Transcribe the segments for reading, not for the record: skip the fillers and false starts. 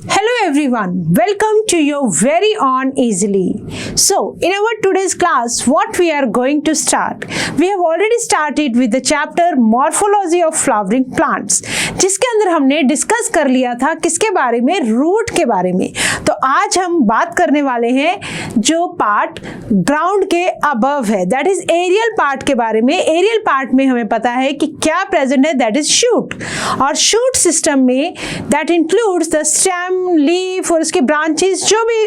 Hello everyone, welcome to your very own Easily. So, in our today's class, what we are going to start? We have already started with the chapter Morphology of Flowering Plants, जिसके अंदर हमने discuss कर लिया था किसके बारे में, root के बारे में। तो आज हम बात करने वाले हैं जो पार्ट ग्राउंड के अबव है, दैट इज एरियल पार्ट के बारे में। एरियल पार्ट में हमें पता है कि क्या प्रेजेंट है, दैट इज शूट। और शूट सिस्टम में that includes the stem, leaf और उसके ब्रांचेस, जो भी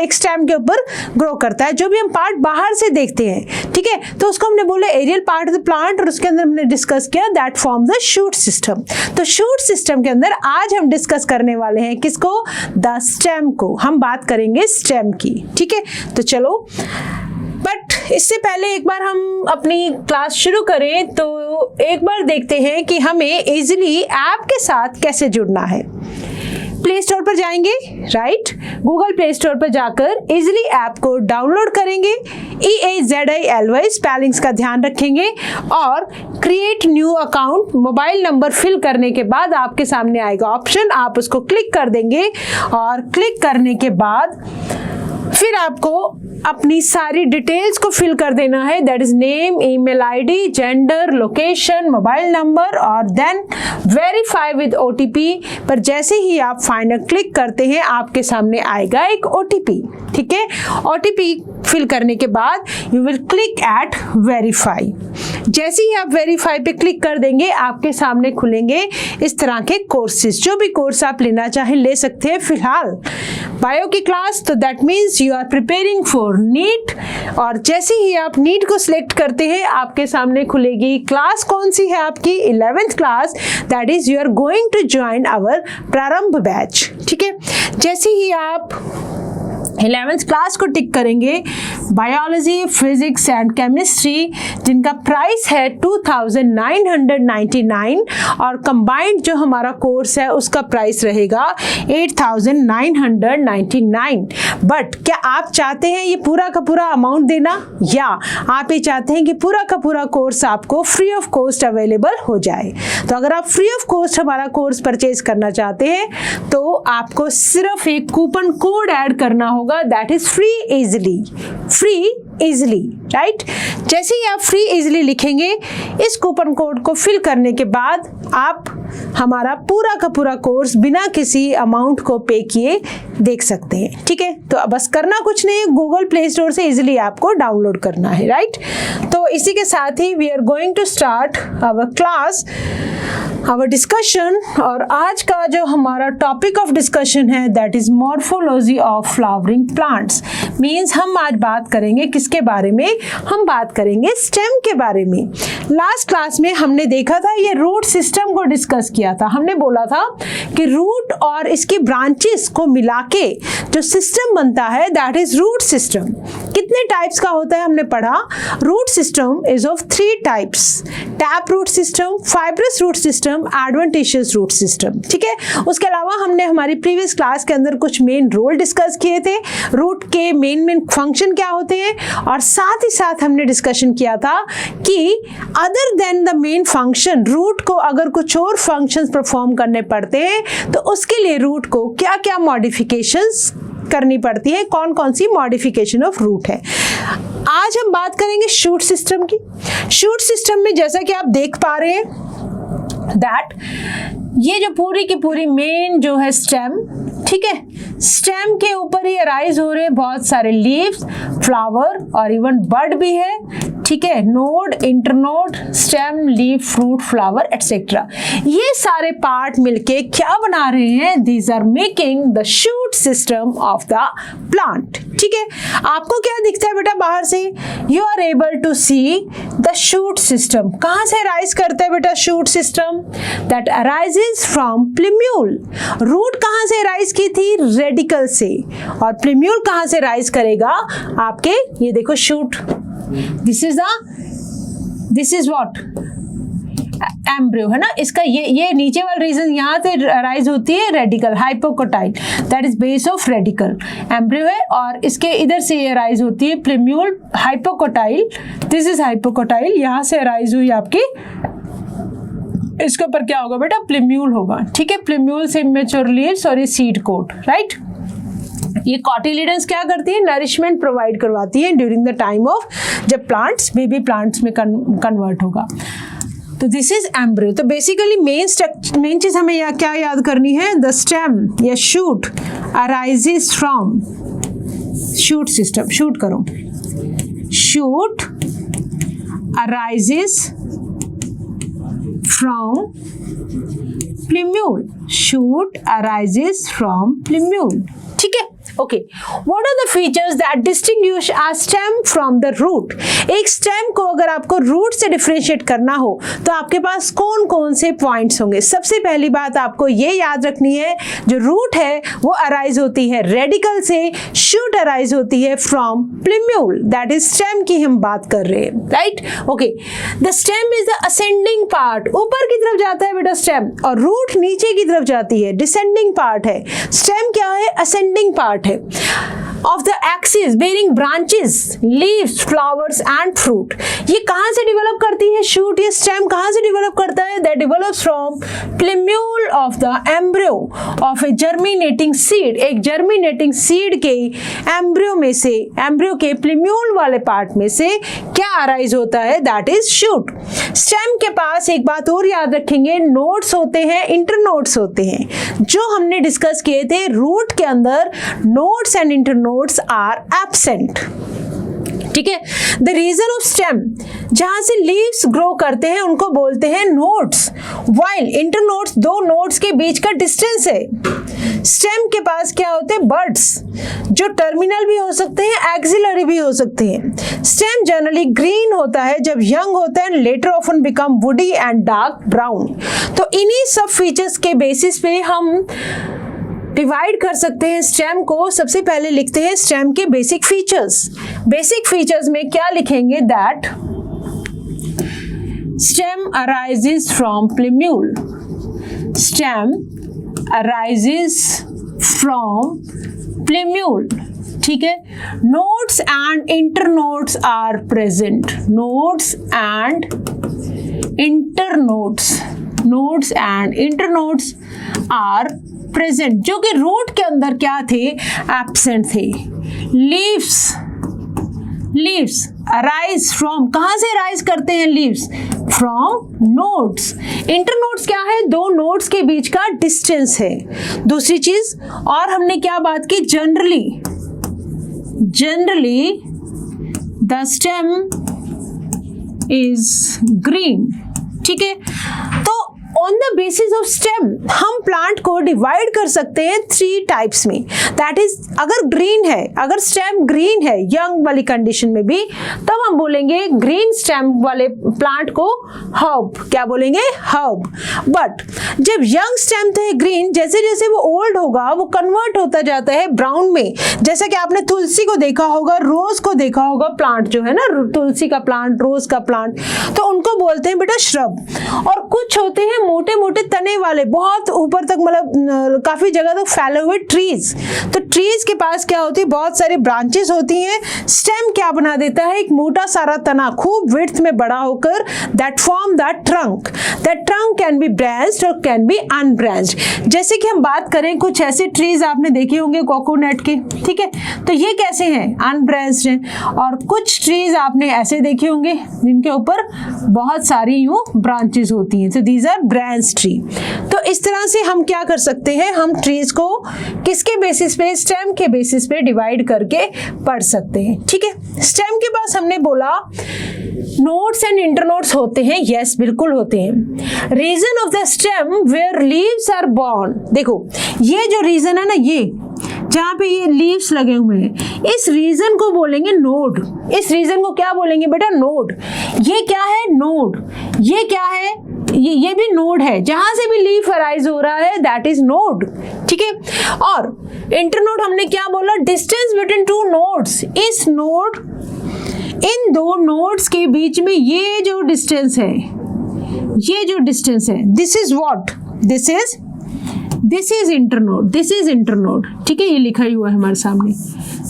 एक स्टेम के ऊपर ग्रो करता है, जो भी हम पार्ट बाहर से देखते हैं, ठीक है, तो उसको हमने बोला aerial part of the plant, और उसके अंदर हमने डिस्कस किया that form the shoot system. तो शूट सिस्टम के अंदर आज हम डिस्कस करने वाले हैं किसको, द स्टेम को। हम बात करेंगे स्टेम की, ठीक है। तो चलो, बट इससे पहले एक बार हम अपनी क्लास शुरू करें तो एक बार देखते हैं कि हमें इजीली ऐप के साथ कैसे जुड़ना है। प्ले स्टोर पर जाएंगे, राइट, गूगल प्ले स्टोर पर जाकर इजीली ऐप को डाउनलोड करेंगे, EAZILY स्पेलिंग्स का ध्यान रखेंगे, और create new account mobile number fill करने के बाद आपके सामने आएगा ऑप्शन, आप उसको क्लिक कर देंगे। और क्लिक करने के बाद फिर आपको अपनी सारी डिटेल्स को फिल कर देना है, that is name, email ID, gender, location, mobile number, और देन वेरीफाई विद OTP। पर जैसे ही आप फाइनल क्लिक करते हैं आपके सामने आएगा एक OTP, ठीक है। OTP फिल करने के बाद you will click at verify. जैसे ही आप वेरीफाई पे क्लिक कर देंगे आपके सामने खुलेंगे इस तरह के कोर्सेज। जो भी कोर्स आप लेना चाहें ले सकते हैं। फिलहाल बायो की क्लास, तो that means you are preparing for NEET, और जैसे ही आप नीट को सिलेक्ट करते हैं आपके सामने खुलेगी क्लास। कौन सी है आपकी, 11th class, that is you are going to join our Prarambh batch, ठीक है। जैसे ही आप 11th क्लास को टिक करेंगे, बायोलॉजी, फिजिक्स एंड केमिस्ट्री, जिनका प्राइस है 2999, और कंबाइंड जो हमारा कोर्स है उसका प्राइस रहेगा 8999। बट क्या आप चाहते हैं ये पूरा का पूरा अमाउंट देना, या आप ये चाहते हैं कि पूरा का पूरा कोर्स आपको फ्री ऑफ कॉस्ट अवेलेबल हो जाए? तो अगर आप फ्री ऑफ कॉस्ट हमारा कोर्स परचेज करना चाहते हैं तो आपको सिर्फ एक कूपन कोड ऐड करना होगा, that is free easily, right. जैसे ही आप फ्री इजीली लिखेंगे, इस कूपन कोड को फिल करने के बाद आप हमारा पूरा का पूरा कोर्स बिना किसी अमाउंट को पे किए देख सकते हैं, ठीक है। तो बस करना कुछ नहीं है, गूगल प्ले स्टोर से इजीली आपको डाउनलोड करना है, राइट। तो इसी के साथ ही we are going to start our class, our discussion. और आज का जो हमारा टॉपिक ऑफ डिस्कशन है that is morphology of flowering plants. Means हम आज बात करेंगे किसके बारे में, हम बात करेंगे स्टेम के बारे में। लास्ट क्लास में हमने देखा था, ये रूट सिस्टम को डिस्कस किया था। हमने बोला था कि रूट और इसकी ब्रांचेस को मिला के जो सिस्टम बनता है दैट इज रूट सिस्टम। कितने टाइप्स का होता है हमने पढ़ा। Root system is of 3 types, tap root system, fibrous root system, adventitious root system, ठीक है। उसके अलावा हमने हमारी प्रीवियस क्लास के अंदर कुछ मेन रोल डिस्कस किए थे, रूट के मेन फंक्शन क्या होते हैं, और साथ ही साथ हमने डिस्कशन किया था कि other than the main function, root को अगर कुछ और फंक्शंस परफॉर्म करने पड़ते हैं तो उसके लिए रूट को क्या क्या मॉडिफिकेशंस करनी पड़ती है, कौन कौन सी मॉडिफिकेशन ऑफ रूट है। आज हम बात करेंगे शूट सिस्टम की। शूट सिस्टम में जैसा कि आप देख पा रहे हैं दैट ये जो पूरी की पूरी मेन जो है स्टेम, ठीक है, स्टेम के ऊपर ही अराइज हो रहे बहुत सारे लीव्स, फ्लावर और इवन बड भी है, ठीक है, node, internode, stem, leaf, fruit, flower etcetera. ये सारे पार्ट मिलके क्या बना रहे हैं, these are making the shoot system of the plant, ठीक है। आपको क्या दिखता है बेटा बाहर से, you are able to see the shoot system. कहां से अराइज करता है बेटा shoot system, that arises from plumule. Root कहां से अराइज की थी, रेडिकल से, और प्लिम्यूल कहां से अराइज करेगा, आपके ये देखो shoot, this is what, embryo है ना, इसका ये नीचे वाला रीजन यहाँ से अराइज होती है, radical, hypocotyl, that is base of radical, embryo है, और इसके इधर से ये अराइज होती है प्लिम्यूल, हाइपोकोटाइल, दिस इज हाइपोकोटाइल, यहाँ से अराइज हुई आपकी इसके ऊपर क्या होगा बेटा, प्लिम्यूल होगा, ठीक है। प्लिम्यूल से इमेच्योर लीव्स और ये सीड कोट, राइट। ये कॉटिलिडन्स क्या करती है, नरिशमेंट प्रोवाइड करवाती है ड्यूरिंग द टाइम ऑफ जब प्लांट्स बेबी प्लांट्स में कन्वर्ट होगा। तो दिस इज एम्ब्रियो। तो बेसिकली मेन चीज हमें क्या याद करनी है, द स्टेम या shoot arises from, shoot system, shoot करो, shoot arises from plumule, shoot arises from plumule, ठीक है। Okay, what are the features that distinguish a stem from the root. एक स्टेम को अगर आपको रूट से डिफरेंशिएट करना हो तो आपके पास कौन कौन से पॉइंट्स होंगे। सबसे पहली बात आपको ये याद रखनी है, जो रूट है वो अराइज होती है रेडिकल से, शूट अराइज होती है फ्रॉम प्लिम्यूल, दैट इज स्टेम की हम बात कर रहे हैं, right. Okay, the stem is the ascending part, ऊपर की तरफ जाता है बेटा स्टेम, और रूट नीचे की तरफ जाती है, डिसेंडिंग पार्ट है। स्टेम क्या है, असेंडिंग पार्ट है of the axis bearing branches, leaves, flowers and fruit। ये कहाँ से डिवेलप करती है शूट, ये स्टेम कहाँ से डिवेलप करता है, that develops from plumule of the embryo of a germinating seed। एक germinating seed के एम्ब्रियो में से, एम्ब्रियो के प्लिम्यूल वाले पार्ट में से क्या अराइज होता है, that is shoot। स्टेम के पास एक बात और याद रखेंगे, नोड्स होते हैं, इंटरनोड्स होते हैं, जो हमने डिस्कस किए थे। रूट के अंदर nodes and internodes are absent, ठीक है। द रीजन ऑफ स्टेम, जहां से लीव्स ग्रो करते हैं उनको बोलते हैं नोड्स, वाइल इंटरनोड्स दो नोड्स के बीच का डिस्टेंस है। स्टेम के पास क्या होते हैं, बड्स, जो टर्मिनल भी हो सकते हैं, एक्सिलरी भी हो सकते हैं। स्टेम जनरली ग्रीन होता है जब यंग होता है, later often become woody and dark brown. तो इन्हीं सब फीचर्स के बेसिस पे हम डिवाइड कर सकते हैं स्टेम को। सबसे पहले लिखते हैं स्टेम के बेसिक फीचर्स। बेसिक फीचर्स में क्या लिखेंगे, that stem arises from plumule, stem arises from plumule, ठीक है। Nodes and internodes are present, nodes and internodes, nodes and internodes are present, जो कि रूट के अंदर क्या थे, एब्सेंट थे। लीव्स, लीव्स अराइज फ्रॉम, कहां से अराइज करते हैं लीव्स, फ्रॉम नोड्स। इंटरनोड्स क्या है, दो नोड्स के बीच का डिस्टेंस है। दूसरी चीज और हमने क्या बात की, generally, generally the stem is green, ठीक है। तो on the basis of stem हम प्लांट को डिवाइड कर सकते हैं 3 टाइप्स में, दैट इज अगर ग्रीन है, अगर स्टेम ग्रीन है यंग वाली कंडीशन में भी, तब हम बोलेंगे ग्रीन स्टेम वाले प्लांट को हर्ब, क्या बोलेंगे, हर्ब। बट जब यंग स्टेम थे ग्रीन, जैसे जैसे वो ओल्ड होगा वो कन्वर्ट होता जाता है ब्राउन में। जैसा कि आपने तुलसी को देखा होगा, रोज को देखा होगा, प्लांट जो है ना, तुलसी का प्लांट, रोज का प्लांट, तो उनको बोलते हैं बेटा श्रब। और कुछ होते हैं मोटे मोटे तने वाले, बहुत ऊपर तक, मतलब काफी जगह तक फैले हुए ट्रीज। तो ट्रीज के पास क्या होती है, बहुत सारे ब्रांचेस होती हैं। स्टेम क्या बना देता है, एक मोटा सारा तना खूब विड्थ में बड़ा होकर, that form the trunk. That trunk can be branched और कैन बी अनब्रांच्ड। जैसे कि हम बात करें, कुछ ऐसे ट्रीज आपने देखे होंगे कोकोनट के, ठीक है, तो ये कैसे हैं, अनब्रांच्ड हैं। और कुछ ट्रीज आपने ऐसे देखे होंगे जिनके ऊपर बहुत सारी यूं ब्रांचेस होती हैं, तो दीज आर ब्रांच ट्री। तो इस तरह से हम क्या कर सकते हैं, हम ट्रीज को किसके बेसिस पे, स्टेम के बेसिस पे डिवाइड करके पढ़ सकते हैं, ठीक है। स्टेम के पास हमने बोला नोड्स एंड इंटरनोड्स होते हैं, यस बिल्कुल होते हैं। Region of the stem where leaves are borne, देखो ये जो रीजन है ना, ये जहां पे ये लीव्स लगे हुए हैं, इस रीजन को बोलेंगे नोड। इस रीजन को क्या बोलेंगे बेटा, नोड। ये क्या है, नोड। ये क्या है, ये भी नोड है, जहां से भी लीफ अराइज हो रहा है, दैट इज नोड, ठीक है। और इंटरनोड हमने क्या बोला, डिस्टेंस बिटवीन टू नोड्स। इस नोड, इन दो नोड्स के बीच में ये जो डिस्टेंस है, ये जो डिस्टेंस है, this is what, this is internode, this is internode, ठीक है। ये लिखा ही हुआ है हमारे सामने,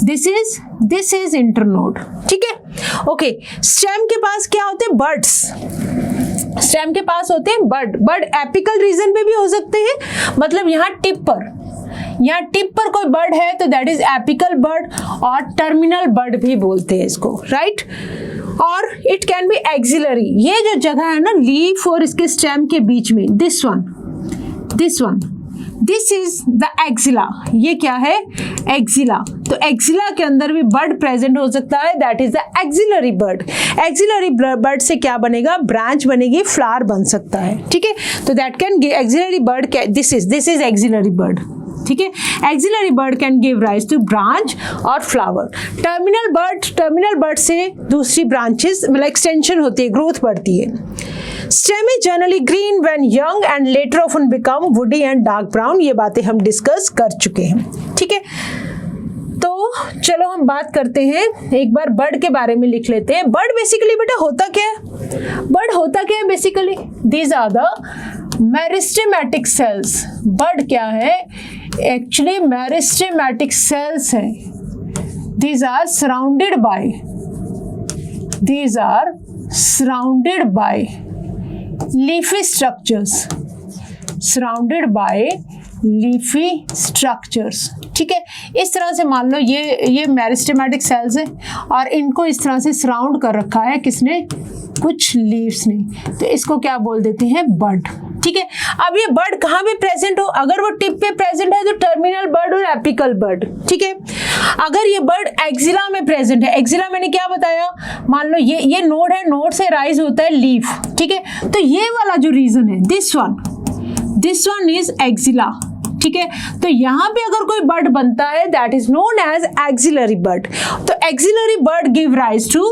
दिस इज इंटरनोड, ठीक है। ओके, स्टेम के पास क्या होते हैं, बड्स। स्टेम के पास होते हैं बड एपिकल रीजन पे भी हो सकते हैं, मतलब यहाँ टिप पर कोई बड है तो दैट इज एपिकल बड, और टर्मिनल बड भी बोलते हैं इसको, राइट। और इट कैन बी एक्सिलरी, ये जो जगह है ना लीफ और इसके स्टेम के बीच में, this one, this is the axilla, ये क्या है, एक्सिला। तो एक्सिला के अंदर भी बड प्रेजेंट हो सकता है, that is the axillary bud. Axillary bud से क्या बनेगा, ब्रांच बनेगी, फ्लावर बन सकता है, ठीक है। तो that can give axillary bud, this is axillary bud, ठीक है। Axillary bud can give rise to branch और फ्लावर। टर्मिनल बर्ड से दूसरी ब्रांचेस मतलब एक्सटेंशन होती है, ग्रोथ बढ़ती है। Stem is generally green when young and later often become woody and dark brown, ये बातें हम डिस्कस कर चुके हैं, ठीक है। तो चलो हम बात करते हैं, एक बार बर्ड के बारे में लिख लेते हैं। बर्ड बेसिकली बेटा होता क्या है, बर्ड होता क्या है basically, these are the meristematic cells. Bud क्या है, एक्चुअली मेरिस्टेमेटिक सेल्स है। These are surrounded by leafy structures, ठीक है। इस तरह से मान लो ये मेरिस्टेमेटिक सेल्स है और इनको इस तरह से सराउंड कर रखा है किसने, कुछ लीव्स ने, तो इसको क्या बोल देते हैं, बड, ठीक है। अब ये बर्ड कहाँ पे प्रेजेंट हो, अगर वो टिप पे प्रेजेंट है तो टर्मिनल बर्ड और एपिकल बर्ड, ठीक है। अगर ये बर्ड एक्सिला में प्रेजेंट है, एक्सिला मैंने क्या बताया, मान लो ये नोड है, नोड से राइज होता है लीफ, ठीक है। तो ये वाला जो रीजन है, दिस वन इज एक्सिला, ठीक है। तो यहाँ पे अगर कोई बर्ड बनता है that is known as axillary bud. तो axillary bud give rise to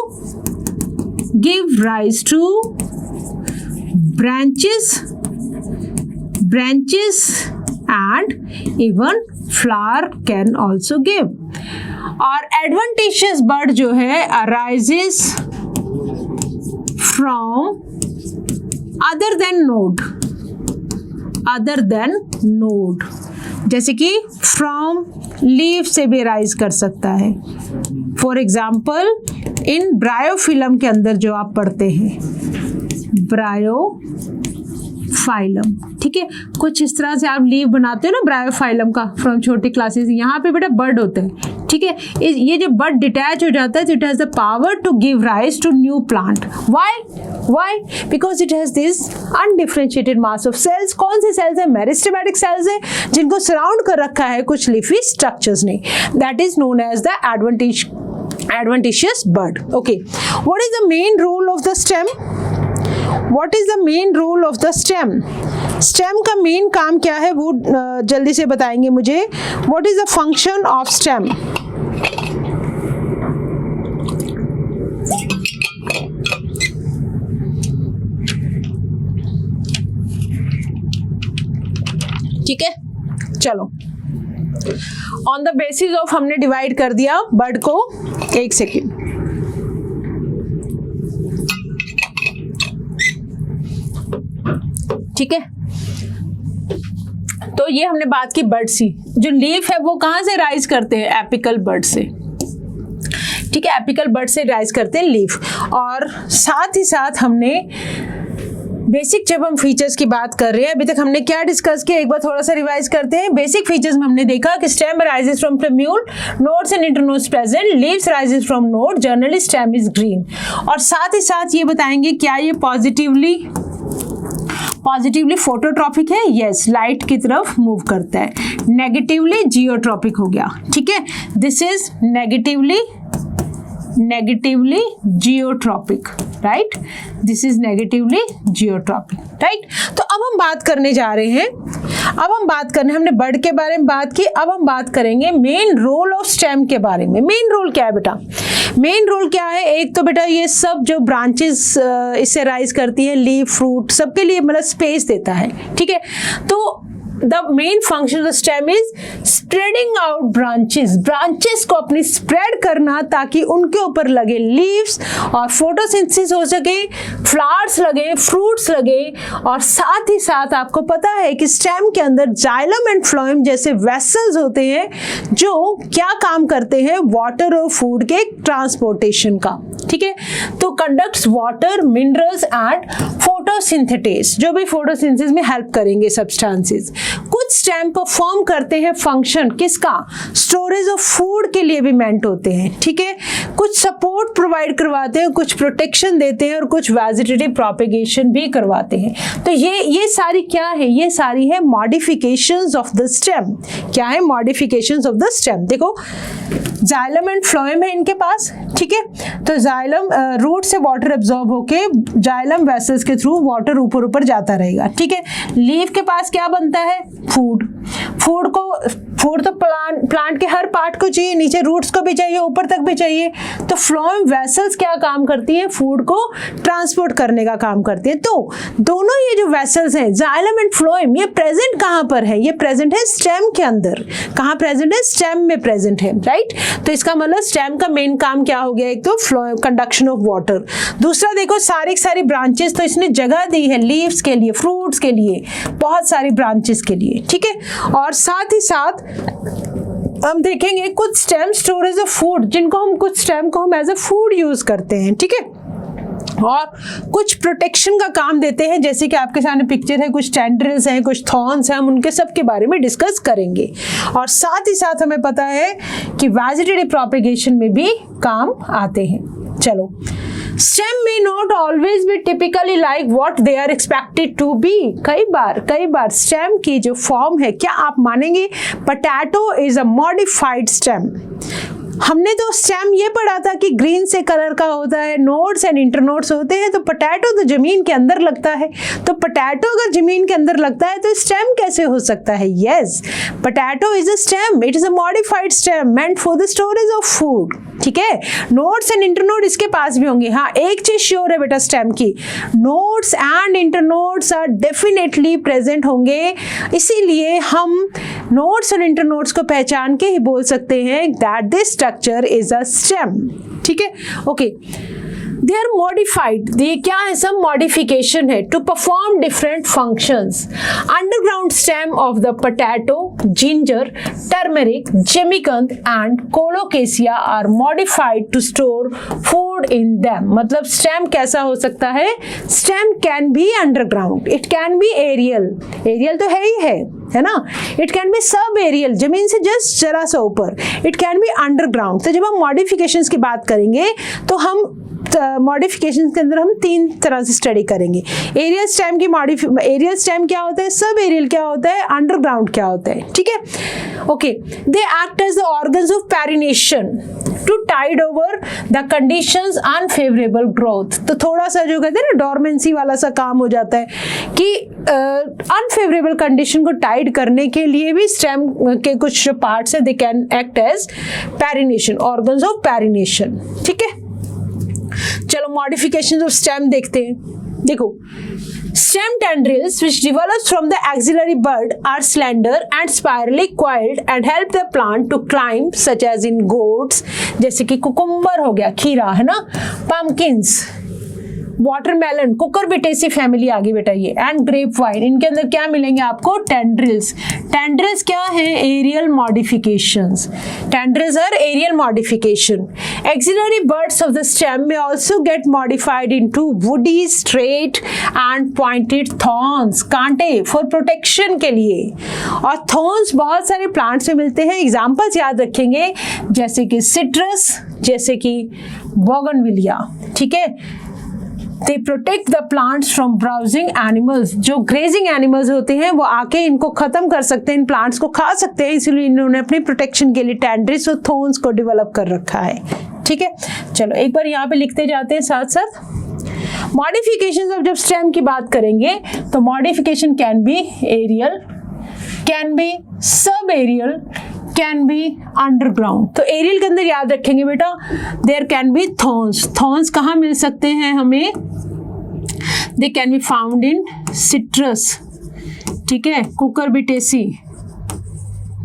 branches and even flower can also give। और adventitious bird जो है arises from other than node, जैसे कि from leaf से भी राइज कर सकता है। फॉर एग्जाम्पल इन ब्रायोफिलम के अंदर जो आप पढ़ते हैं, ब्रायोफाइलम, ठीक है। कुछ इस तरह से आप लीव बनाते हो ना ब्रायोफाइलम का फ्रॉम छोटी क्लासेस, यहाँ पे बेटा बर्ड होता है, ठीक है। ये जो बर्ड डिटैच हो जाता है, it has the power to give rise to new plant. Why because it has this undifferentiated mass of cells. कौन से सेल्स है, मेरिस्टेमेटिक सेल्स है, जिनको सराउंड कर रखा है कुछ लीफी स्ट्रक्चर्स ने, that is known as the adventitious bird। Okay, what is the main role of the stem? Stem का मेन काम क्या है वो जल्दी से बताएंगे मुझे। What is the function of stem? ठीक है, चलो ऑन द बेसिस ऑफ हमने डिवाइड कर दिया बर्ड को। एक सेकेंड, ठीक है। तो ये हमने बात की बर्ड सी, जो लीफ है वो कहां से राइज करते हैं, एपिकल बर्ड से, ठीक है। एपिकल बर्ड से राइज करते हैं लीफ। और साथ ही साथ हमने बेसिक, जब हम फीचर्स की बात कर रहे हैं, अभी तक हमने क्या डिस्कस किया, एक बार थोड़ा सा रिवाइज करते हैं। बेसिक फीचर्स में हमने देखा कि stem rises from plumule, nodes and internodes present, leaves rises from node, generally stem is green. और साथ ही साथ ये बताएंगे क्या ये पॉजिटिवली फोटोट्रॉपिक है, यस, लाइट की तरफ मूव करता है। नेगेटिवली जियोट्रॉपिक हो गया, ठीक है। This is negatively geotropic, right, this is negatively geotropic, right. तो अब हम बात करने जा रहे हैं, हमने बर्ड के बारे में बात की, अब हम बात करेंगे मेन रोल ऑफ स्टेम के बारे में। मेन रोल क्या है बेटा, मेन रोल क्या है, एक तो बेटा ये सब जो ब्रांचेस इससे राइज करती है, लीफ, फ्रूट, सबके लिए मतलब स्पेस देता है, ठीक है। तो the main function of the stem is spreading out branches को अपनी spread करना, ताकि उनके ऊपर लगे leaves और photosynthesis हो सके, flowers लगे, fruits लगे। और साथ ही साथ आपको पता है कि stem के अंदर जाइलम एंड फ्लोएम जैसे vessels होते हैं जो क्या काम करते हैं, वाटर और फूड के ट्रांसपोर्टेशन का, ठीक है। तो conducts water, minerals and photosynthesis, जो भी फोटोसिंथेसिस में हेल्प करेंगे सब्सटेंसेस। कुछ स्टेम परफॉर्म करते हैं फंक्शन किसका, स्टोरेज ऑफ फूड के लिए भी मेंट होते हैं, ठीक है। कुछ सपोर्ट प्रोवाइड करवाते हैं, कुछ प्रोटेक्शन देते हैं और कुछ वेजिटेटिव प्रोपेगेशन भी करवाते हैं। तो ये सारी क्या है, ये सारी है मॉडिफिकेशंस ऑफ द स्टेम। क्या है मॉडिफिकेशंस ऑफ द स्टेम? देखो जाइलम एंड फ्लोएम है इनके पास, ठीक है। तो जाइलम रूट से वाटर एब्जॉर्ब होके जाइलम वेसल्स के थ्रू वाटर ऊपर ऊपर जाता रहेगा, ठीक है। लीफ के पास क्या बनता है, फूड। फूड तो प्लांट के हर पार्ट को चाहिए, नीचे रूट्स को भी चाहिए, ऊपर तक भी चाहिए। तो फ्लोएम वेसल्स क्या काम करती हैं, फूड को ट्रांसपोर्ट करने का काम करती है। तो दोनों ये जो वेसल्स हैं जाइलम एंड फ्लोएम, ये प्रेजेंट कहाँ पर है, ये प्रेजेंट है स्टेम के अंदर। कहाँ प्रेजेंट है, स्टेम में प्रेजेंट है, राइट। तो इसका मतलब स्टेम का मेन काम क्या हो गया, एक तो कंडक्शन ऑफ वाटर, दूसरा देखो सारी ब्रांचेस तो इसने जगह दी है लीव्स के लिए, फ्रूट्स के लिए, बहुत सारी ब्रांचेस के लिए, ठीक है। और साथ ही साथ हम देखेंगे कुछ स्टेम स्टोरेज ऑफ फूड, कुछ स्टेम को हम एज अ फूड यूज करते हैं, ठीक है। और कुछ प्रोटेक्शन का काम देते हैं, जैसे कि आपके सामने पिक्चर है, कुछ टेंड्रिल्स हैं, कुछ थॉर्न्स हैं, हम उनके सब के बारे में डिस्कस करेंगे। और साथ ही साथ हमें पता है कि वेजिटेटिव प्रोपेगेशन में भी काम आते हैं। चलो, stem may not always be typically like what they are expected to be। कई बार स्टेम की जो फॉर्म है, क्या आप मानेंगे, potato is a modified stem. हमने तो स्टेम ये पढ़ा था कि ग्रीन से कलर का होता है, नोड्स एंड इंटरनोड्स होते हैं। तो पोटैटो तो जमीन के अंदर लगता है, तो पोटैटो अगर जमीन के अंदर लगता है तो स्टेम कैसे हो सकता है? Yes, potato is a stem, it is a modified stem meant for the storage of food, ठीक है। नोड्स एंड इंटरनोड इसके पास भी होंगे। हाँ, एक चीज श्योर है बेटा स्टेम की, nodes and internodes are definitely present होंगे। इसीलिए हम नोड्स और इंटरनोड्स को पहचान के ही बोल सकते हैं that this structure is a stem, ठीक है। ओके, दे आर मॉडिफाइड, ये क्या है, सब मॉडिफिकेशन है to perform different functions. Underground stem of the potato, ginger, turmeric, जिमिकंद and colocasia are modified to store food in them. मतलब stem कैसा हो सकता है, stem can be underground, it can be aerial, aerial तो है ही है ना, इट कैन बी सब एरियल, जमीन से जस्ट जरा सा ऊपर, इट कैन बी अंडरग्राउंड। तो जब हम मॉडिफिकेशंस की बात करेंगे तो हम मॉडिफिकेशन के अंदर हम तीन तरह से स्टडी करेंगे। एरियल स्टेम की एरियल स्टेम क्या होता है, सब एरियल क्या होता है, अंडरग्राउंड क्या होता है, ठीक है। Okay, they act as the organs of perennation to tide over the conditions unfavourable growth. तो थोड़ा सा जो कहते हैं ना डॉर्मेंसी वाला सा काम हो जाता है कि अनफेवरेबल कंडीशन को टाइड करने के लिए भी स्टेम के कुछ पार्ट्स है, they can act as perennation, organs of perennation, ठीक है। चलो मॉडिफिकेशंस ऑफ स्टेम देखते हैं। देखो, stem tendrils which develops from the axillary bud are slender and spirally coiled and help the plant to climb, such as in gourds, जैसे कि cucumber हो गया, खीरा है ना, pumpkins, वाटरमेलन, कुकुरबिटेसी फैमिली आ गई बेटा ये, एंड ग्रेप वाइन, इनके अंदर क्या मिलेंगे आपको, टेंड्रिल्स। टेंड्रिल्स क्या है, aerial modifications, tendrils are aerial modification. Axillary buds of the stem में also get modified into woody, straight and pointed thorns, कांटे फॉर प्रोटेक्शन के लिए। और थॉर्न्स बहुत सारे प्लांट्स में मिलते हैं, एग्जाम्पल्स याद रखेंगे, जैसे कि सिट्रस, जैसे कि बोगनविलिया, ठीक है। They protect the plants from browsing animals, जो ग्रेजिंग एनिमल्स होते हैं वो आके इनको खत्म कर सकते हैं, इन प्लांट्स को खा सकते हैं, इसलिए इन्होंने अपनी प्रोटेक्शन के लिए टेंड्रिल्स और थॉर्न्स को डेवलप कर रखा है, ठीक है। चलो एक बार यहाँ पे लिखते जाते हैं साथ साथ। मॉडिफिकेशन अब जब स्टेम की बात करेंगे तो modification can be aerial, can be sub aerial, can be underground. तो एरियल के अंदर याद रखेंगे बेटा, there can be thorns. Thorns कहाँ मिल सकते हैं हमें, they can be found in citrus, ठीक है, कुकुरबिटेसी,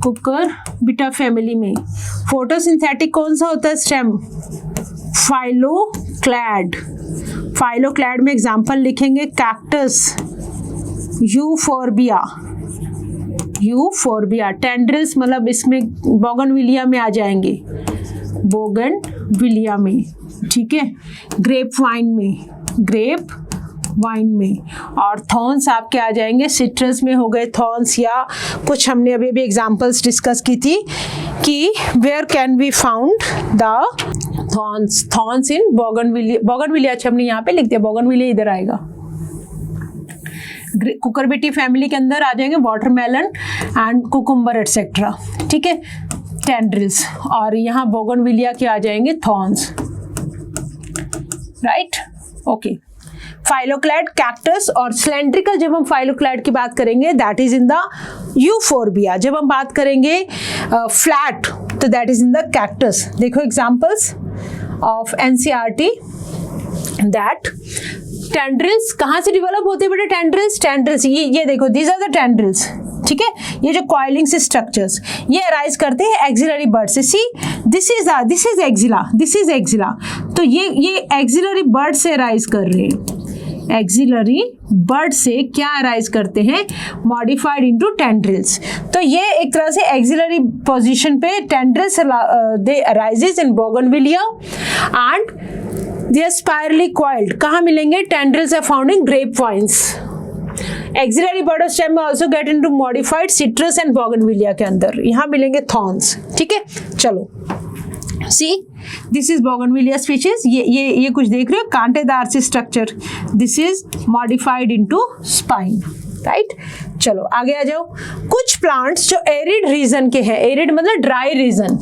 कुकुरबिटा फैमिली में। फोटोसिंथेटिक कौन सा होता है स्टेम, फाइलोक्लैड। फाइलोक्लैड में एग्जांपल लिखेंगे, कैक्टस, यूफोर्बिया, यूफोर्बिया। टेंड्रिल्स मतलब इसमें बोगनविलिया में आ जाएंगे, बोगनविलिया में, ठीक है, ग्रेप वाइन में, और थॉर्न्स आपके आ जाएंगे सिट्रस में, हो गए थॉर्न्स, या कुछ हमने अभी भी एग्जांपल्स डिस्कस की थी कि where can be found the thorns in bougainvillea. अच्छा हमने यहाँ पे लिख दिया, बोगनविलिया इधर आएगा। कुकरबिटी फैमिली के अंदर आ जाएंगे वाटरमेलन एंड कुकुम्बर एटसेट्रा, ठीक है, टेंड्रिल्स, और यहाँ बोगनविलिया के आ जाएंगे thorns, right, okay. Phylloclade, cactus और सिलेंड्रिकल, जब हम फाइलोक्लैड की बात करेंगे that is in the euphorbia. जब हम बात करेंगे फ्लैट तो that is in the cactus. देखो examples of NCERT that tendrils कहाँ से डेवलप होते हैं बेटा? टेंड्रिल्स ये देखो, दीज आर द टेंड्रिल्स, ठीक है, ये जो कॉइलिंग से स्ट्रक्चर्स ये अराइज करते हैं एक्सिलरी बर्ड से। सी दिस इज एक्सिला, तो ये एक्सिलरी बर्ड से अराइज कर रहे हैं, एक्सिलरी बर्ड से क्या अराइज करते हैं? Modified into tendrils. तो ये एक तरह से एक्सिलरी पोजीशन पे tendrils they arises in bougainvillea and they are spirally coiled. कहाँ मिलेंगे? Tendrils are found in grape vines. Axillary bud stem में also get into modified citrus and bougainvillea के अंदर, यहाँ मिलेंगे थॉर्न्स, ठीक है। चलो see this is bougainvillea species, ये कुछ देख रहे हो कांटेदार से structure, this is modified into spine, right. चलो आगे आ जाओ। कुछ प्लांट्स जो एरिड रीजन के हैं, एरिड मतलब dry region,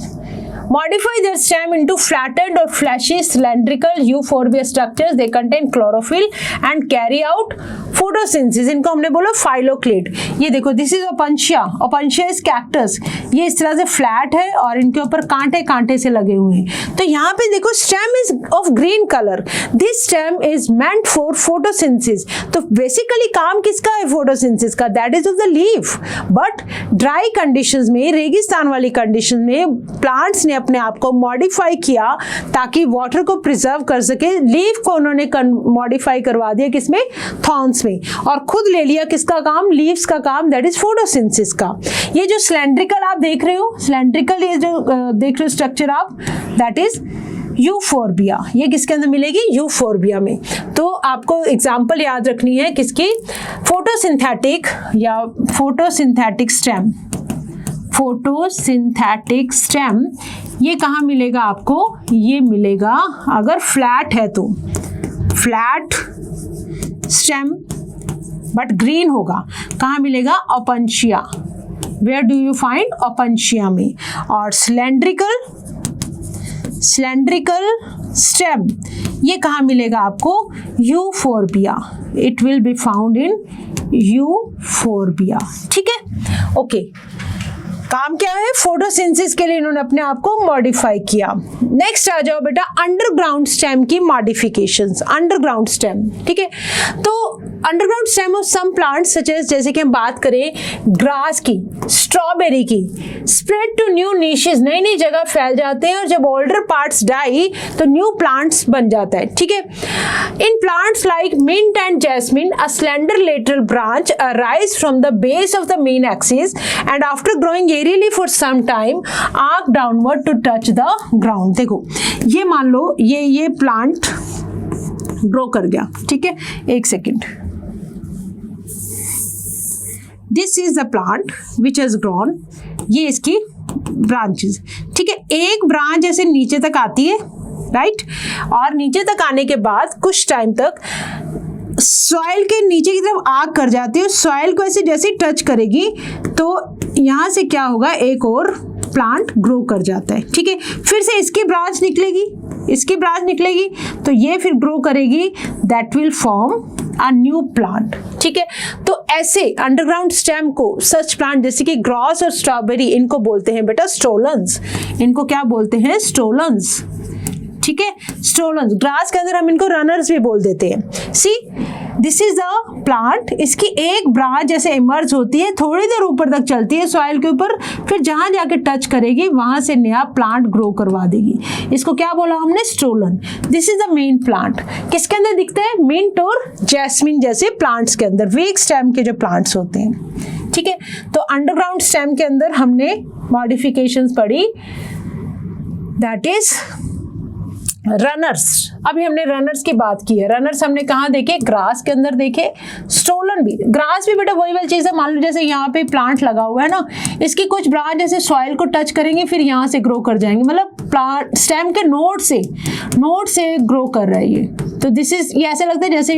modify their stem into flattened or fleshy cylindrical euphorbia structures. They contain chlorophyll and carry out photosynthesis. इनको हमने बोला फाइलोक्लेड। ये देखो this is Opuntia is cactus, ये इस तरह से फ्लैट है और इनके ऊपर कांटे से लगे हुए हैं। तो यहाँ पे देखो stem is of green colour, this stem is meant for photosynthesis. तो बेसिकली काम किसका है? फोटोसिंथेसिस का, that is of the leaf. But dry conditions में, रेगिस्तान वाली कंडीशन में प्लांट्स ने अपने आप को मॉडिफाई किया ताकि वाटर को प्रिजर्व कर सके। लीफ को उन्होंने मॉडिफाई करवा दिया किसमें? थॉर्न्स में, और खुद ले लिया किसका काम? लीव्स का काम, दैट इज फोटोसिंथेसिस का। ये जो सिलेंड्रिकल आप देख रहे हो, सिलेंड्रिकल ये जो देख रहे हो स्ट्रक्चर आप, दैट इज यूफोर्बिया। ये किसके अंदर मिलेगी? यूफोर्बिया में। तो आपको एग्जांपल याद रखनी है किसकी? फोटोसिंथेटिक या फोटोसिंथेटिक स्टेम। फोटोसिंथेटिक स्टेम ये कहाँ मिलेगा आपको? ये मिलेगा अगर फ्लैट है तो, फ्लैट स्टेम बट ग्रीन होगा। कहाँ मिलेगा? Opuntia. Where do you find? Opuntia में। और सिलेंड्रिकल स्टेम ये कहाँ मिलेगा आपको? Euphorbia. It will be found in euphorbia, ठीक है, ओके। काम क्या है? फोटोसिंथेसिस के लिए इन्होंने अपने आप को मॉडिफाई किया। नेक्स्ट आ जाओ बेटा अंडरग्राउंड स्टेम की मॉडिफिकेशंस। अंडरग्राउंड स्टेम, ठीक है। तो underground stem of some plants such as, जैसे कि हम बात करें ग्रास की, स्ट्रॉबेरी की, स्प्रेड टू न्यू नीशेस, नई नई जगह फैल जाते हैं, और जब ओल्डर पार्ट्स डाई तो न्यू प्लांट्स बन जाता है, ठीक है। In plants like mint and jasmine a slender lateral branch arise from the base of the main axis and after growing aerially for some time arch downward to touch the ground. देखो ये मान लो ये plant grow कर गया, ठीक है, एक second. This is the plant which has grown, ये इसकी ब्रांचेस, ठीक है। एक ब्रांच ऐसे नीचे तक आती है, राइट, और नीचे तक आने के बाद कुछ टाइम तक सॉइल के नीचे की तरफ आग कर जाती है, सॉइल को ऐसे जैसे टच करेगी तो यहाँ से क्या होगा? एक और प्लांट ग्रो कर जाता है, ठीक है। फिर से इसकी ब्रांच निकलेगी, तो ये फिर ग्रो करेगी, that will form a new plant, ठीक है। तो ऐसे अंडरग्राउंड स्टेम को सच प्लांट जैसे कि ग्रास और स्ट्रॉबेरी, इनको बोलते हैं बेटा स्टोलन्स। इनको क्या बोलते हैं? स्टोलन्स, ठीक है, स्टोलन्स। ग्रास के अंदर हम इनको रनर्स भी बोल देते हैं। सी दिस इज द प्लांट, इसकी एक ब्रांच जैसे इमर्ज होती है, थोड़ी देर ऊपर तक चलती है सॉइल के ऊपर, फिर जहां जाके टच करेगी वहां से नया प्लांट ग्रो करवा देगी। इसको क्या बोला हमने? Stolon. This is the main plant. किसके अंदर दिखते हैं? मिंट और जैस्मिन जैसे प्लांट्स के अंदर, वीक स्टेम के जो प्लांट्स होते हैं, ठीक है, तो अंडरग्राउंड स्टेम के अंदर हमने मॉडिफिकेशंस पढ़ी, दैट इज रनर्स। अभी हमने रनर्स की बात की है। रनर्स हमने कहाँ देखे? ग्रास के अंदर देखे, स्टोलन भी। ग्रास भी बेटा वही वाली चीज है, मान लो जैसे यहाँ पे प्लांट लगा हुआ है ना, इसकी कुछ ब्रांच जैसे सॉइल को टच करेंगे फिर यहाँ से ग्रो कर जाएंगे, मतलब प्लांट स्टेम के नोड से ग्रो कर रहा है ये। तो दिस इज, ये ऐसे लगता है जैसे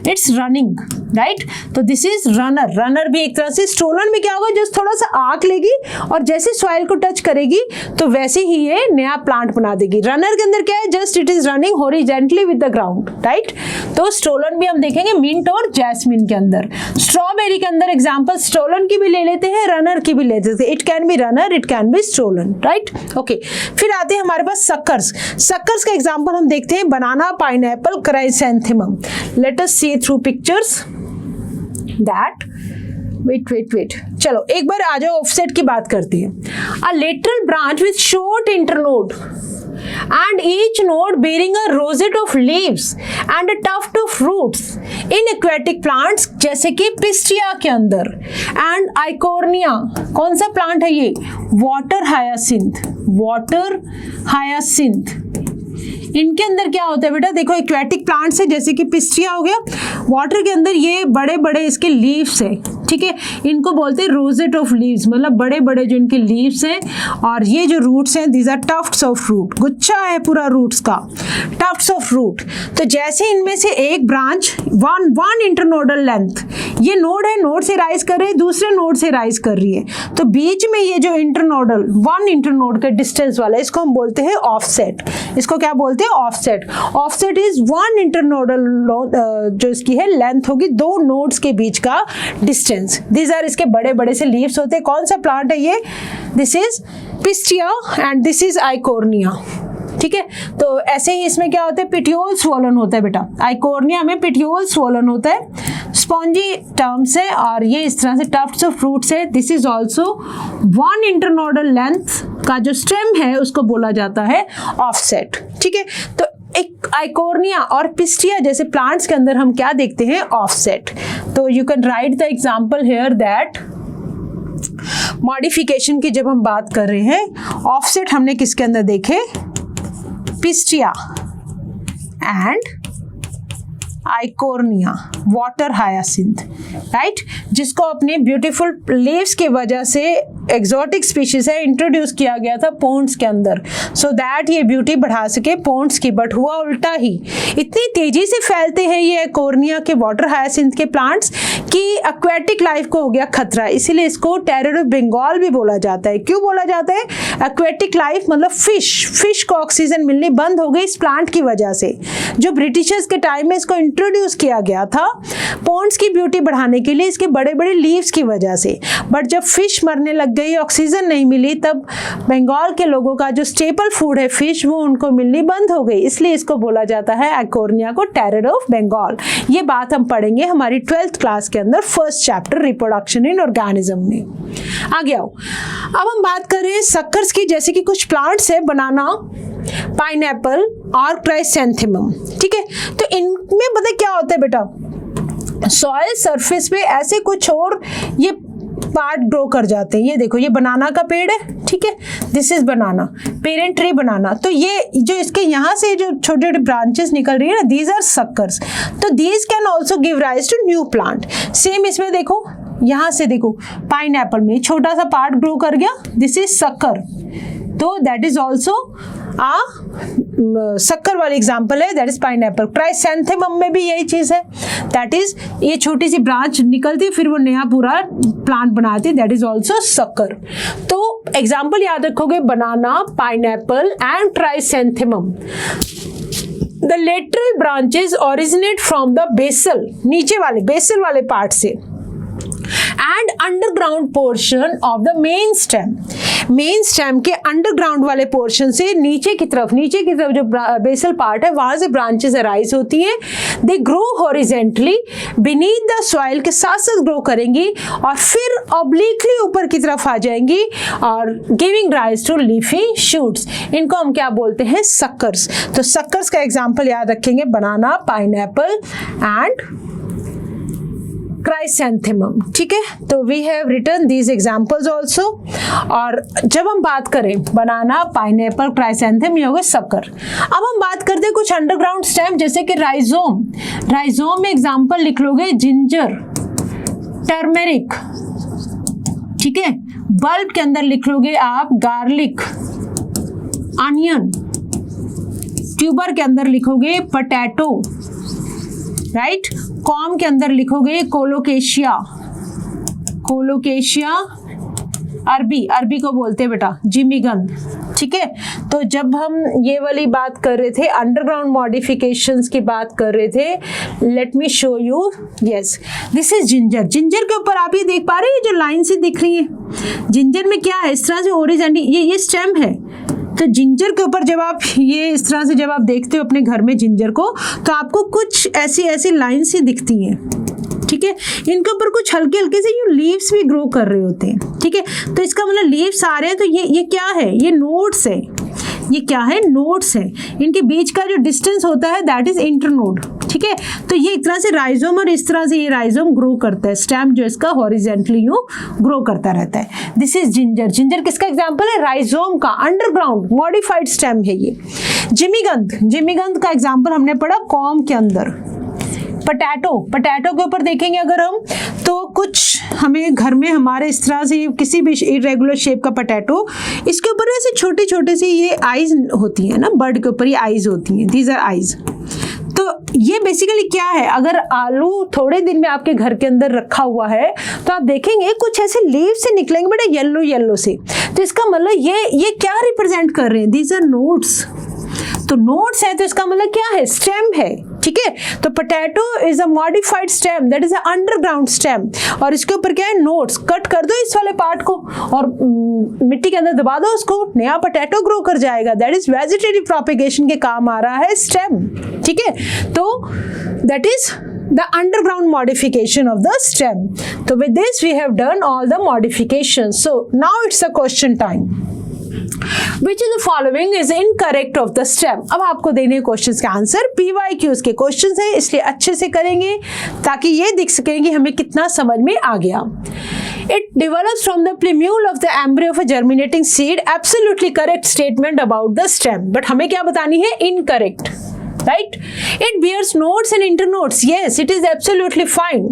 इट्स रनिंग, राइट। तो दिस इज रनर। रनर भी एक तरह से। स्टोलन में क्या होगा, जस्ट थोड़ा सा आंख लेगी और जैसे सॉइल को टच करेगी तो वैसे ही ये नया प्लांट बना देगी। रनर के अंदर क्या है, just it is running horizontally with the ground, right. तो स्टोलन भी हम देखेंगे मिंट और जैस्मिन के अंदर। स्ट्रॉबेरी के अंदर एग्जांपल स्टोलन की भी ले लेते हैं, रनर की भी ले लेते हैं। It can be runner, it can be stolon, right. Okay, फिर आते हैं हमारे पास सक्कर्स। सक्कर्स का एग्जांपल हम देखते हैं banana, pineapple, chrysanthemum. Let us see through pictures that wait चलो एक बार आ जाओ, ऑफसेट की बात करते हैं। अ lateral branch with short internode and each node bearing a rosette of leaves and a tuft of roots in aquatic plants जैसे कि pistia के अंदर, and आइकोर्निया। कौन सा प्लांट है ये? Water hyacinth. इनके अंदर क्या होता है बेटा, देखो एक्वेटिक प्लांट्स है जैसे कि पिस्टिया हो गया, वाटर के अंदर ये बड़े बड़े इसके लीव्स है, ठीक है। इनको बोलते हैं रोजेट ऑफ लीव्स, मतलब बड़े बड़े जो इनके लीव्स हैं, और ये जो रूट्स हैं these are tufts of root. गुच्छा है पूरा रूट्स का, टफ्ट्स ऑफ रूट। तो जैसे इनमें से एक ब्रांच वन इंटरनोडल लेंथ, ये नोड है, नोड से राइज कर रही है, दूसरे नोड से राइज कर रही है, तो बीच में ये जो इंटरनोडल वन इंटरनोड का डिस्टेंस वाला, इसको हम बोलते हैं ऑफसेट। इसको क्या बोलते हैं? Offset. Offset is one internodal, जो इसकी है लेंथ होगी दो नोड्स के बीच का डिस्टेंस। दीज आर इसके बड़े बड़े से लीव्स होते हैं। कौन सा प्लांट है ये? This is pistia and this is Eichhornia, ठीक है। तो ऐसे ही इसमें क्या होता है, पिटियोल स्वोलन होता है बेटा। आइकोर्निया में पिटियोल स्वोलन होता है, स्पॉन्जी टर्म्स है, और ये इस तरह से टफ्ट्स ऑफ फ्रूट्स है। This is also one internodal length का जो स्टेम है उसको बोला जाता है ऑफसेट, ठीक है। तो एक आइकोर्निया और पिस्टिया जैसे प्लांट्स के अंदर हम क्या देखते हैं? ऑफसेट। तो you can write the example here that modification की जब हम बात कर रहे हैं, ऑफसेट हमने किसके अंदर देखे? Pistia and Eichhornia, water hyacinth, right, जिसको अपने ब्यूटीफुल लीव्स की वजह से एक्सोटिक स्पीशीज है इंट्रोड्यूस किया गया था पोन्ड्स के अंदर, सो दैट ये ब्यूटी बढ़ा सके पोन्ड्स की। बट हुआ उल्टा ही, इतनी तेजी से फैलते हैं ये आइकोर्निया के वाटर हायासिंथ के प्लांट्स कि एक्वेटिक लाइफ को हो गया खतरा। इसीलिए इसको टेरर ऑफ बंगाल भी बोला जाता है। क्यों बोला जाता है? एक्वेटिक लाइफ मतलब फिश को ऑक्सीजन मिलनी बंद हो गई इस प्लांट की वजह से। जो ब्रिटिशर्स के टाइम में इसको इंट्रोड्यूस किया गया था पॉन्ड्स की ब्यूटी बढ़ाने के लिए, इसके बड़े बड़े लीव्स की वजह से। बट जब फिश मरने लग गई, ऑक्सीजन नहीं मिली, तब बंगाल के लोगों का जो स्टेपल फूड है फिश, वो उनको मिलनी बंद हो गई। इसलिए इसको बोला जाता है आइकोर्निया को टेरर ऑफ बंगाल। ये बात हम पढ़ेंगे हमारी 12th क्लास के अंदर, first chapter reproduction in organism में। आगे आओ, अब हम बात कर रहे हैं सक्कर्स की, जैसे कि कुछ प्लांट्स है बनाना, पाइनएप्पल और क्राइसैंथेमम, ठीक है। तो इनमें पता क्या होता है बेटा, सॉइल सरफेस पे ऐसे कुछ और ये पार्ट ग्रो कर जाते हैं। ये देखो, ये बनाना का पेड़ है, ठीक है, this is banana, parent tree banana. तो ये जो इसके यहाँ से जो छोटे छोटे ब्रांचेस निकल रही है ना, दीज आर सक्कर्स। तो these can also give rise to new plant. Same इसमें देखो, यहाँ से देखो पाइनएप्पल में छोटा सा पार्ट ग्रो कर गया, दिस इज सक्कर। तो दैट इज ऑल्सो सक्कर वाली एग्जाम्पल है, दैट इज पाइनएप्पल। क्राइसैंथेमम में भी यही चीज है, दैट इज ये छोटी सी ब्रांच निकलती फिर वो नया पूरा प्लांट बनाती, दैट इज ऑल्सो सक्कर। तो एग्जाम्पल याद रखोगे, banana, pineapple and chrysanthemum. The lateral branches originate from the basal, नीचे वाले बेसल वाले पार्ट से, and underground portion of the main stem, main stem के अंडरग्राउंड वाले पोर्शन से नीचे की तरफ जो बेसल पार्ट है वहां से ब्रांचेस अराइज होती हैं। They grow horizontally beneath the soil, के साथ साथ ग्रो करेंगी और फिर ऑब्लिकली ऊपर की तरफ आ जाएंगी और giving rise to leafy shoots. इनको हम क्या बोलते हैं? सक्कर्स। तो सक्कर्स का एग्जाम्पल याद रखेंगे, बनाना, पाइनएप्पल एंड क्राइसैंथेमम, ठीक है। तो we have written these examples also. और जब हम बात करें बनाना, पाइनएप्पल, क्राइसैंथेमम, ये हो गए सकर। अब हम बात करते हैं कुछ अंडरग्राउंड स्टेम, जैसे कि राइजोम। राइजोम में एग्जाम्पल लिख लोगे जिंजर, टर्मेरिक, ठीक है। बल्ब के अंदर लिख लोगे आप गार्लिक, अनियन। ट्यूबर के अंदर लिखोगे पोटैटो, राइट। कॉम के अंदर लिखोगे कोलोकेशिया, कोलोकेशिया अरबी, अरबी को बोलते हैं बेटा जिमीगंध, ठीक है। तो जब हम ये वाली बात कर रहे थे, अंडरग्राउंड मॉडिफिकेशंस की बात कर रहे थे, let me show you, yes this is ginger. Ginger के ऊपर आप ये देख पा रहे हैं, ये जो लाइन से दिख रही है, जिंजर में क्या है, इस तरह से ओरिजेंटली ये स्टेम है। तो जिंजर के ऊपर जब आप ये इस तरह से जब आप देखते हो अपने घर में जिंजर को, तो आपको कुछ ऐसी ऐसी लाइन्स ही दिखती हैं, ठीक है। इनके ऊपर कुछ हल्के हल्के से ये लीव्स भी ग्रो कर रहे होते हैं, ठीक है। तो इसका मतलब लीव्स आ रहे हैं, तो ये क्या है, ये नोड्स है। ये क्या है, नोड्स है। इनके बीच का जो डिस्टेंस होता है दैट इज इंटरनोड, ठीक है। तो ये एक तरह से राइजोम, और इस तरह से ये राइजोम ग्रो करता है, स्टेम जो इसका हॉरिजेंटली यूं ग्रो करता रहता है। This is ginger. जिंजर किसका एग्जांपल है, राइजोम का, अंडरग्राउंड मॉडिफाइड स्टेम है ये। जिमीगंध, जिमीगंध का एग्जांपल हमने पढ़ा कॉम के अंदर। पोटैटो, पोटैटो के ऊपर देखेंगे अगर हम, तो कुछ हमें घर में हमारे इस तरह से किसी भी इरेगुलर शेप का पोटैटो, इसके ऊपर ऐसे छोटे छोटे से ये आईज होती है ना, बर्ड के ऊपर ये आईज होती हैं, दीज आर आईज। तो ये बेसिकली क्या है, अगर आलू थोड़े दिन में आपके घर के अंदर रखा हुआ है, तो आप देखेंगे कुछ ऐसे लीव से निकलेंगे बेटा, येलो येलो से। तो इसका मतलब ये क्या रिप्रेजेंट कर रहे हैं, दीज आर नोड्स। तो नोड्स है तो इसका मतलब क्या है, स्टेम है, ठीक है। तो potato is a modified stem, that is a underground stem, और इसके ऊपर क्या है, नोड्स। कट कर दो इस वाले पार्ट को और मिट्टी के अंदर दबा दो उसको, नया पोटैटो ग्रो कर जाएगा। दैट इज वेजिटेटिव प्रोपेगेशन के काम आ रहा है स्टेम, ठीक है। तो that is the underground modification of the stem. So with this we have done all the modifications. So now it's a question time. Which of the following is incorrect of the stem? अब आपको देने questions के answer, PYQs के questions हैं, इसलिए अच्छे से करेंगे ताकि ये दिख सके कि हमें कितना समझ में आ गया। It develops from the plumule of the embryo of a germinating seed. Absolutely correct statement about the stem. But हमें क्या बतानी है, incorrect. Right? It bears nodes and internodes. Yes, it is absolutely fine.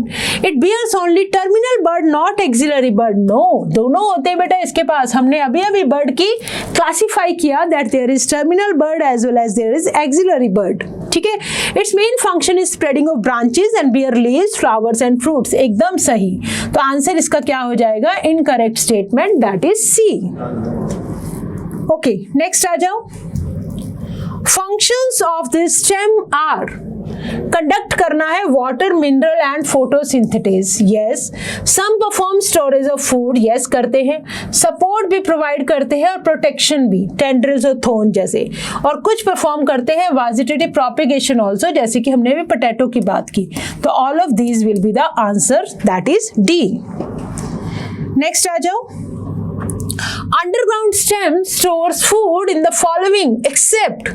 It bears only terminal bud, not axillary bud. No, दोनों होते हैं बेटा इसके पास। हमने अभी बर्ड की क्लासिफाई किया that there is terminal bud as well as there is axillary bud. ठीक है। Its main function is spreading of branches and bear leaves, flowers and fruits. एकदम सही। तो आंसर इसका क्या हो जाएगा, incorrect statement, that is C. Okay, next आ जाओ। Functions of this stem are conduct करना है water, mineral and photosynthesis. Yes. Some perform storage of food. Yes करते हैं. Support भी provide करते हैं और protection भी, tendrils और thorn जैसे. और कुछ perform करते हैं vegetative propagation also, जैसे कि हमने भी potato की बात की. तो all of these will be the answer, that is D. Next आ जाओ। Underground stem stores food in the following except,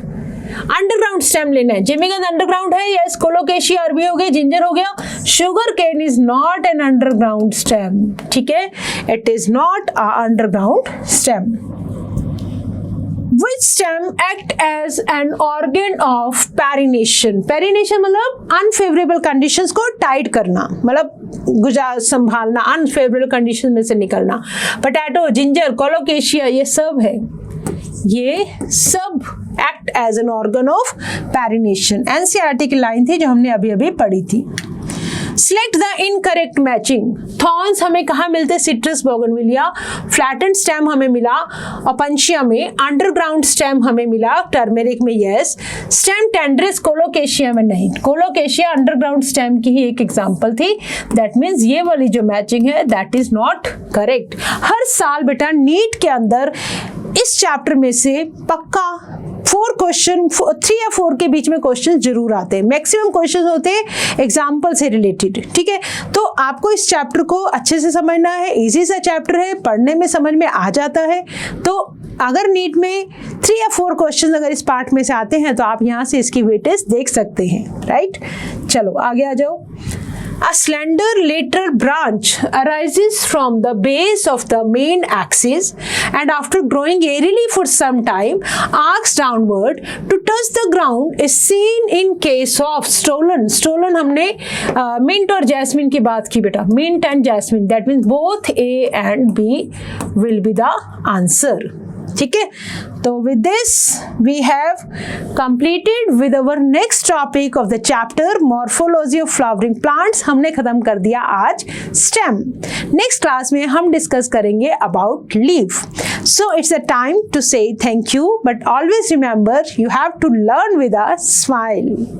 underground stem लेना है। जिमीगंध अंडरग्राउंड है, यस। कोलोकेशिया अरबी हो गया, जिंजर हो गया। Sugar cane is not an underground stem, ठीक है, it is not a underground stem. Which stem act as an organ of perennation? Perennation मतलब unfavorable conditions को टाइट करना, मतलब संभालना, unfavorable conditions में से निकलना। पोटैटो, जिंजर, कोलोकेशिया, ये सब है, ये सब act as an organ of perennation. NCERT की लाइन थी जो हमने अभी पढ़ी थी। Select the incorrect matching. Thorns हमें कहाँ मिलते, सिट्रस, बोगनविलिया। फ्लैटेंड स्टेम हमें मिला अपंशिया में। अंडरग्राउंड स्टेम हमें मिला टर्मेरिक में, यस। स्टेम टेंड्रिस कोलोकेशिया में नहीं। कोलोकेशिया अंडरग्राउंड स्टेम की ही एक एग्जांपल थी। दैट मीन्स ये वाली जो मैचिंग है दैट इज नॉट करेक्ट। हर साल बेटा नीट के अंदर इस चैप्टर में से पक्का 4 क्वेश्चन, 3 या 4 के बीच में क्वेश्चन जरूर आते हैं। मैक्सिमम क्वेश्चन होते हैं एग्जाम्पल से रिलेटेड, ठीक है। तो आपको इस चैप्टर को अच्छे से समझना है, इजी सा चैप्टर है, पढ़ने में समझ में आ जाता है। तो अगर नीट में 3 या 4 क्वेश्चन अगर इस पार्ट में से आते हैं तो आप यहाँ से इसकी वेटेज देख सकते हैं, राइट। चलो आगे आ जाओ। A slender lateral branch arises from the base of the main axis and after growing aerially for some time arcs downward to touch the ground is seen in case of stolen. Stolen हमने mint और jasmine की बात की बेटा, mint and jasmine, that means both A and B will be the answer. ठीक है, तो with this we have completed with our next topic of the chapter morphology of flowering plants. हमने खत्म कर दिया आज stem. Next class में हम डिस्कस करेंगे about leaf. So it's a time to say thank you, but always remember you have to learn with a smile.